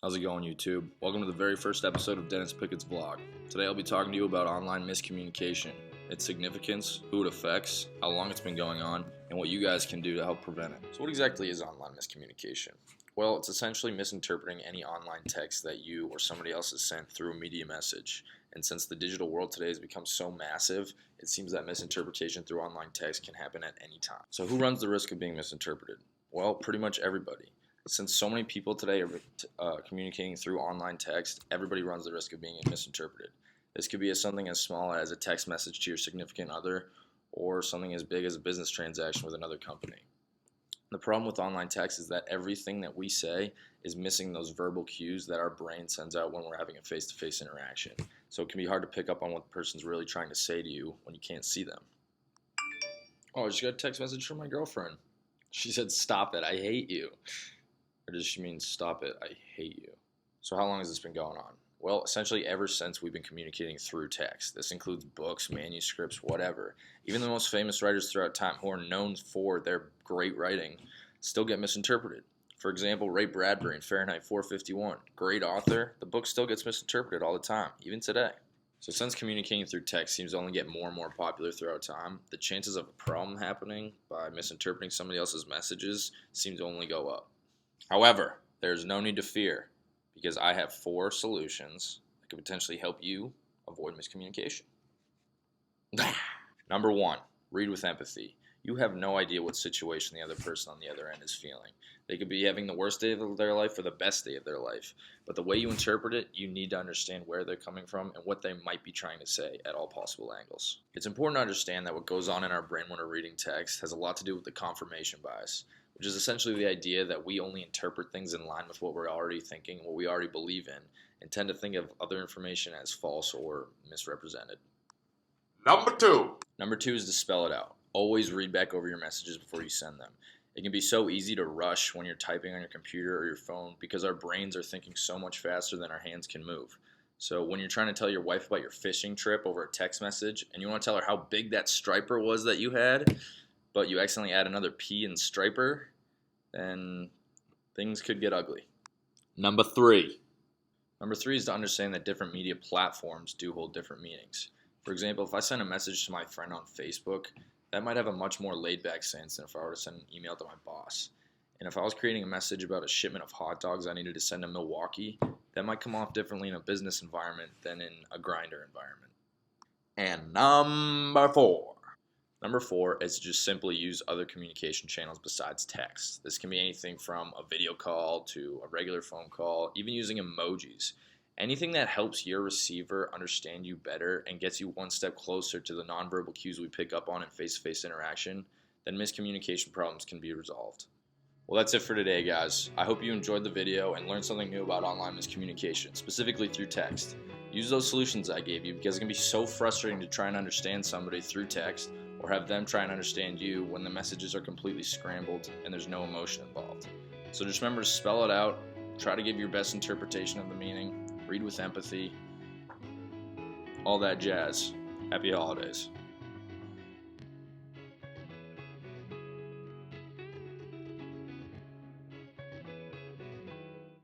How's it going, YouTube? Welcome to the very first episode of Dennis Pickett's vlog. Today I'll be talking to you about online miscommunication, its significance, who it affects, how long it's been going on, and what you guys can do to help prevent it. So what exactly is online miscommunication? Well, it's essentially misinterpreting any online text that you or somebody else has sent through a media message. And since the digital world today has become so massive, it seems that misinterpretation through online text can happen at any time. So who runs the risk of being misinterpreted? Well, pretty much everybody. Since so many people today are communicating through online text, everybody runs the risk of being misinterpreted. This could be something as small as a text message to your significant other, or something as big as a business transaction with another company. The problem with online text is that everything that we say is missing those verbal cues that our brain sends out when we're having a face-to-face interaction. So it can be hard to pick up on what the person's really trying to say to you when you can't see them. Oh, I just got a text message from my girlfriend. She said, "Stop it, I hate you." Or does she mean, "Stop it, I hate you"? So how long has this been going on? Well, essentially ever since we've been communicating through text. This includes books, manuscripts, whatever. Even the most famous writers throughout time who are known for their great writing still get misinterpreted. For example, Ray Bradbury in Fahrenheit 451. Great author, the book still gets misinterpreted all the time, even today. So since communicating through text seems to only get more and more popular throughout time, the chances of a problem happening by misinterpreting somebody else's messages seem to only go up. However, there's no need to fear, because I have 4 solutions that could potentially help you avoid miscommunication. Number 1, read with empathy. You have no idea what situation the other person on the other end is feeling. They could be having the worst day of their life or the best day of their life. But the way you interpret it, you need to understand where they're coming from and what they might be trying to say at all possible angles. It's important to understand that what goes on in our brain when we're reading text has a lot to do with the confirmation bias, which is essentially the idea that we only interpret things in line with what we're already thinking, what we already believe in, and tend to think of other information as false or misrepresented. Number 2. Number 2 is to spell it out. Always read back over your messages before you send them. It can be so easy to rush when you're typing on your computer or your phone because our brains are thinking so much faster than our hands can move. So when you're trying to tell your wife about your fishing trip over a text message and you want to tell her how big that striper was that you had, but you accidentally add another P in striper, then things could get ugly. Number 3 is to understand that different media platforms do hold different meanings. For example, if I send a message to my friend on Facebook, that might have a much more laid-back sense than if I were to send an email to my boss. And if I was creating a message about a shipment of hot dogs I needed to send to Milwaukee, that might come off differently in a business environment than in a grinder environment. And Number 4 is to just simply use other communication channels besides text. This can be anything from a video call to a regular phone call, even using emojis. Anything that helps your receiver understand you better and gets you one step closer to the nonverbal cues we pick up on in face-to-face interaction, then miscommunication problems can be resolved. Well, that's it for today, guys. I hope you enjoyed the video and learned something new about online miscommunication, specifically through text. Use those solutions I gave you because it can be so frustrating to try and understand somebody through text or have them try and understand you when the messages are completely scrambled and there's no emotion involved. So just remember to spell it out, try to give your best interpretation of the meaning, read with empathy, all that jazz. Happy holidays.